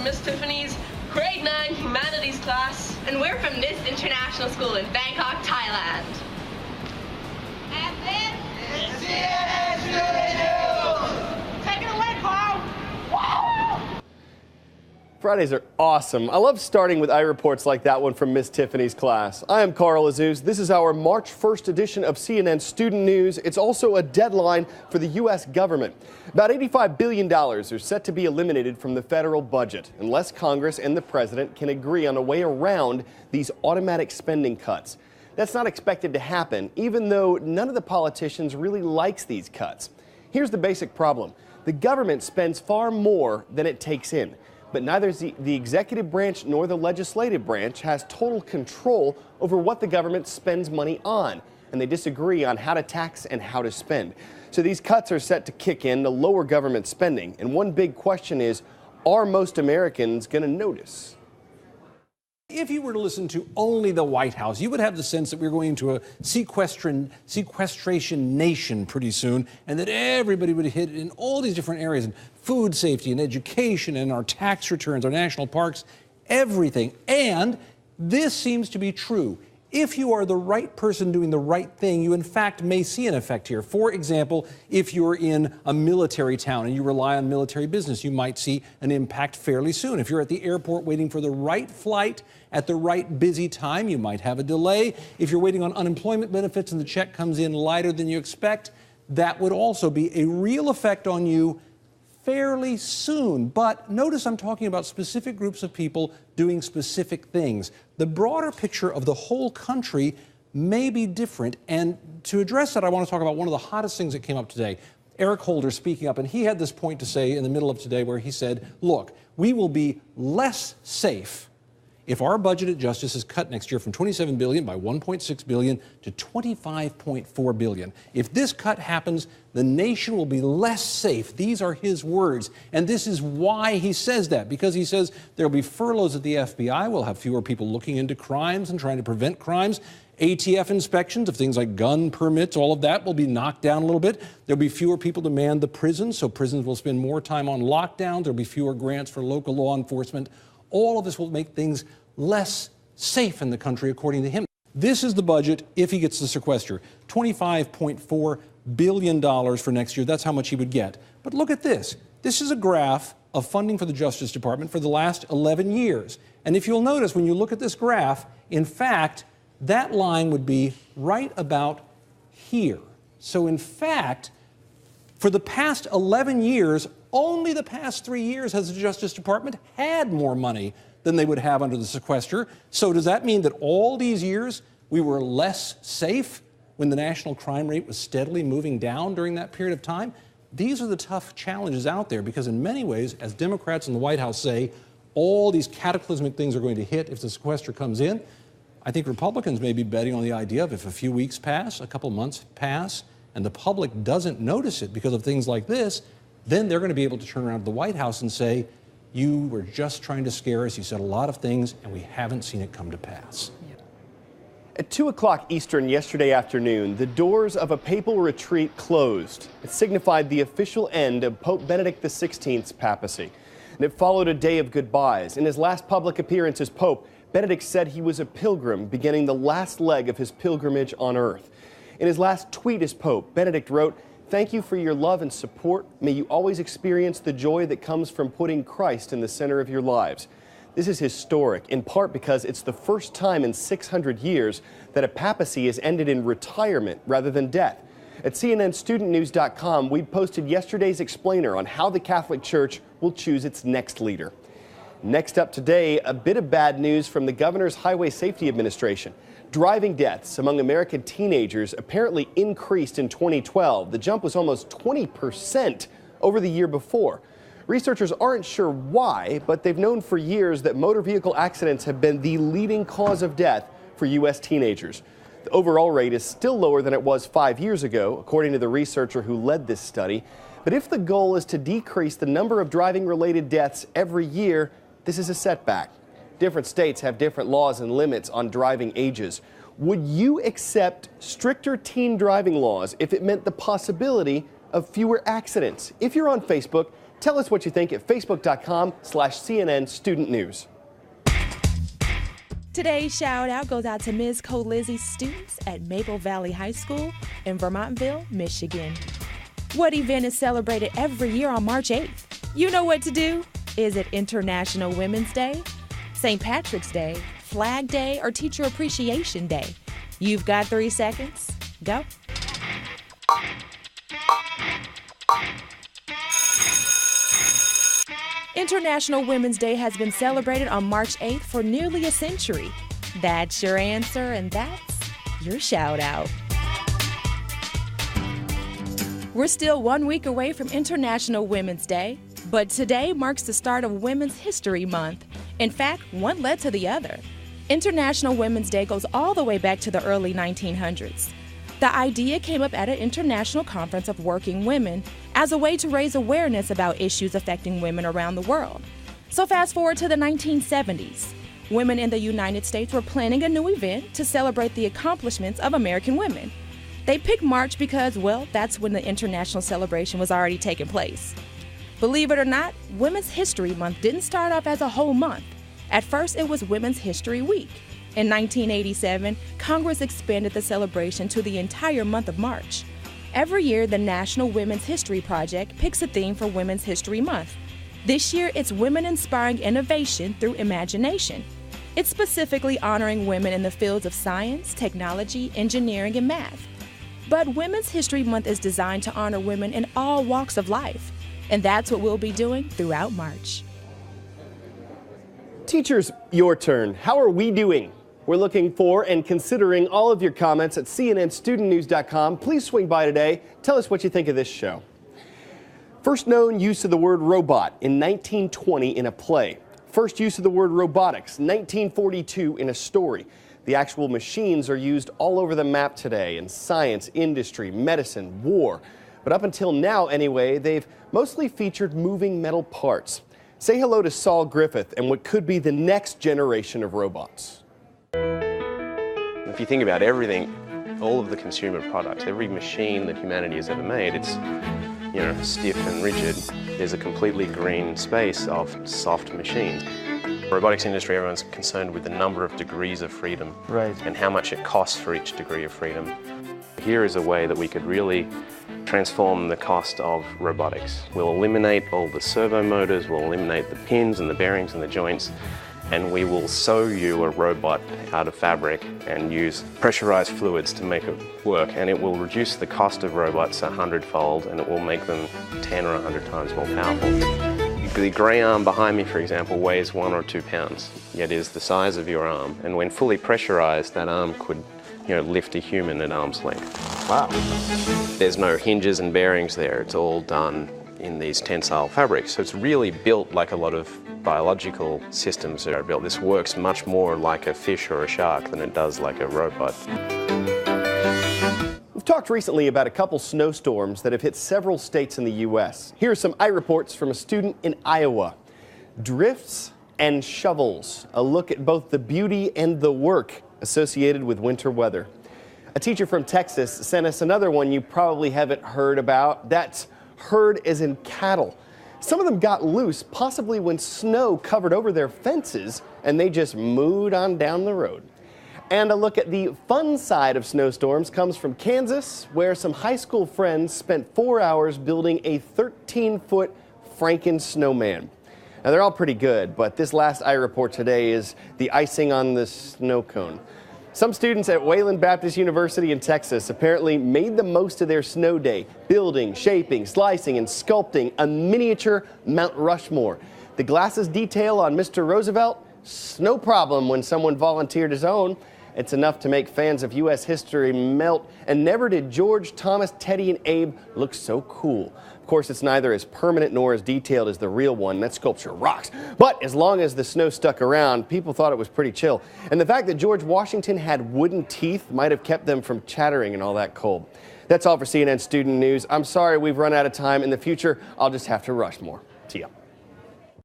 Miss Tiffany's grade 9 humanities class. And we're from this international school in Bangkok, Thailand. And this is CNN Student News. Take it away, Carl. Wow. Fridays are awesome. I love starting with iReports like that one from Miss Tiffany's class. I am Carl Azuz. This is our March 1st edition of CNN Student News. It's also a deadline for the U.S. government. About $85 billion are set to be eliminated from the federal budget unless Congress and the president can agree on a way around these automatic spending cuts. That's not expected to happen, even though none of the politicians really likes these cuts. Here's the basic problem. The government spends far more than it takes in. But neither the executive branch nor the legislative branch has total control over what the government spends money on, and they disagree on how to tax and how to spend. So these cuts are set to kick in to lower government spending, and one big question is, are most Americans going to notice? If you were to listen to only the White House, you would have the sense that we're going into a sequestration nation pretty soon, and that everybody would hit in all these different areas, in food safety and education and our tax returns, our national parks, everything. And this seems to be true. If you are the right person doing the right thing, you in fact may see an effect here. For example, if you're in a military town and you rely on military business, you might see an impact fairly soon. If you're at the airport waiting for the right flight at the right busy time, you might have a delay. If you're waiting on unemployment benefits and the check comes in lighter than you expect, that would also be a real effect on you fairly soon. But notice I'm talking about specific groups of people doing specific things. The broader picture of the whole country may be different. And to address that, I want to talk about one of the hottest things that came up today. Eric Holder speaking up, and he had this point to say in the middle of today where he said, look, we will be less safe if our budget at Justice is cut next year from $27 billion by $1.6 billion to $25.4 billion. If this cut happens, the nation will be less safe. These are his words. And this is why he says that, because he says there will be furloughs at the FBI. We'll have fewer people looking into crimes and trying to prevent crimes. ATF inspections of things like gun permits, all of that will be knocked down a little bit. There'll be fewer people to man the prisons, so prisons will spend more time on lockdowns. There'll be fewer grants for local law enforcement. All of this will make things less safe in the country, according to him. This is the budget if he gets the sequester. $25.4 billion for next year. That's how much he would get. But look at this. This is a graph of funding for the Justice Department for the last 11 years. And if you'll notice, when you look at this graph, in fact, that line would be right about here. So in fact, for the past 11 years, only the past 3 years has the Justice Department had more money than they would have under the sequester. So does that mean that all these years we were less safe when the national crime rate was steadily moving down during that period of time? These are the tough challenges out there because in many ways, as Democrats in the White House say, all these cataclysmic things are going to hit if the sequester comes in. I think Republicans may be betting on the idea of if a few weeks pass, a couple months pass, and the public doesn't notice it because of things like this, then they're going to be able to turn around to the White House and say, you were just trying to scare us. You said a lot of things, and we haven't seen it come to pass. At 2 o'clock Eastern yesterday afternoon, the doors of a papal retreat closed. It signified the official end of Pope Benedict XVI's papacy. And it followed a day of goodbyes. In his last public appearance as Pope, Benedict said he was a pilgrim beginning the last leg of his pilgrimage on earth. In his last tweet as Pope, Benedict wrote, "Thank you for your love and support. May you always experience the joy that comes from putting Christ in the center of your lives." This is historic, in part because it's the first time in 600 years that a papacy has ended in retirement rather than death. At CNNStudentNews.com, we posted yesterday's explainer on how the Catholic Church will choose its next leader. Next up today, a bit of bad news from the Governor's Highway Safety Administration. Driving deaths among American teenagers apparently increased in 2012. The jump was almost 20% over the year before. Researchers aren't sure why, but they've known for years that motor vehicle accidents have been the leading cause of death for U.S. teenagers. The overall rate is still lower than it was 5 years ago, according to the researcher who led this study. But if the goal is to decrease the number of driving-related deaths every year, this is a setback. Different states have different laws and limits on driving ages. Would you accept stricter teen driving laws if it meant the possibility of fewer accidents? If you're on Facebook, Tell us what you think at facebook.com/CNN Student News. Today's shout out goes out to Ms. Colizzi's students at Maple Valley High School in Vermontville, Michigan. What event is celebrated every year on March 8th? You know what to do. Is it International Women's Day, St. Patrick's Day, Flag Day, or Teacher Appreciation Day? You've got 3 seconds. Go. International Women's Day has been celebrated on March 8th for nearly a century. That's your answer, and that's your shout out. We're still 1 week away from International Women's Day, but today marks the start of Women's History Month. In fact, one led to the other. International Women's Day goes all the way back to the early 1900s. The idea came up at an international conference of working women as a way to raise awareness about issues affecting women around the world. So fast forward to the 1970s. Women in the United States were planning a new event to celebrate the accomplishments of American women. They picked March because, well, that's when the international celebration was already taking place. Believe it or not, Women's History Month didn't start off as a whole month. At first, it was Women's History Week. In 1987, Congress expanded the celebration to the entire month of March. Every year, the National Women's History Project picks a theme for Women's History Month. This year, it's Women Inspiring Innovation Through Imagination. It's specifically honoring women in the fields of science, technology, engineering, and math. But Women's History Month is designed to honor women in all walks of life, and that's what we'll be doing throughout March. Teachers, your turn. How are we doing? We're looking for and considering all of your comments at cnnstudentnews.com. Please swing by today. Tell us what you think of this show. First known use of the word robot in 1920 in a play. First use of the word robotics, 1942 in a story. The actual machines are used all over the map today in science, industry, medicine, war. But up until now, anyway, they've mostly featured moving metal parts. Say hello to Saul Griffith and what could be the next generation of robots. If you think about everything, all of the consumer products, every machine that humanity has ever made, it's, stiff and rigid. There's a completely green space of soft machines. The robotics industry, everyone's concerned with the number of degrees of freedom and how much it costs for each degree of freedom. Here is a way that we could really transform the cost of robotics. We'll eliminate all the servo motors, we'll eliminate the pins and the bearings and the joints, and we will sew you a robot out of fabric and use pressurized fluids to make it work, and it will reduce the cost of robots 100-fold, and it will make them 10 or 100 times more powerful. The grey arm behind me, for example, weighs 1 or 2 pounds, yet is the size of your arm, and when fully pressurized, that arm could lift a human at arm's length. Wow. There's no hinges and bearings there, it's all done in these tensile fabrics, so it's really built like a lot of biological systems that are built. This works much more like a fish or a shark than it does like a robot. We've talked recently about a couple snowstorms that have hit several states in the U.S. Here are some iReports from a student in Iowa. Drifts and shovels, a look at both the beauty and the work associated with winter weather. A teacher from Texas sent us another one you probably haven't heard about. That's herd as in cattle. Some of them got loose, possibly when snow covered over their fences, and they just moved on down the road. And a look at the fun side of snowstorms comes from Kansas, where some high school friends spent 4 hours building a 13-foot Franken snowman. Now, they're all pretty good, but this last iReport today is the icing on the snow cone. Some students at Wayland Baptist University in Texas apparently made the most of their snow day, building, shaping, slicing, and sculpting a miniature Mount Rushmore. The glasses detail on Mr. Roosevelt, no problem when someone volunteered his own. It's enough to make fans of U.S. history melt, and never did George, Thomas, Teddy, and Abe look so cool. Of course, it's neither as permanent nor as detailed as the real one. That sculpture rocks. But as long as the snow stuck around, people thought it was pretty chill. And the fact that George Washington had wooden teeth might have kept them from chattering and all that cold. That's all for CNN Student News. I'm sorry we've run out of time. In the future, I'll just have to rush more. See ya.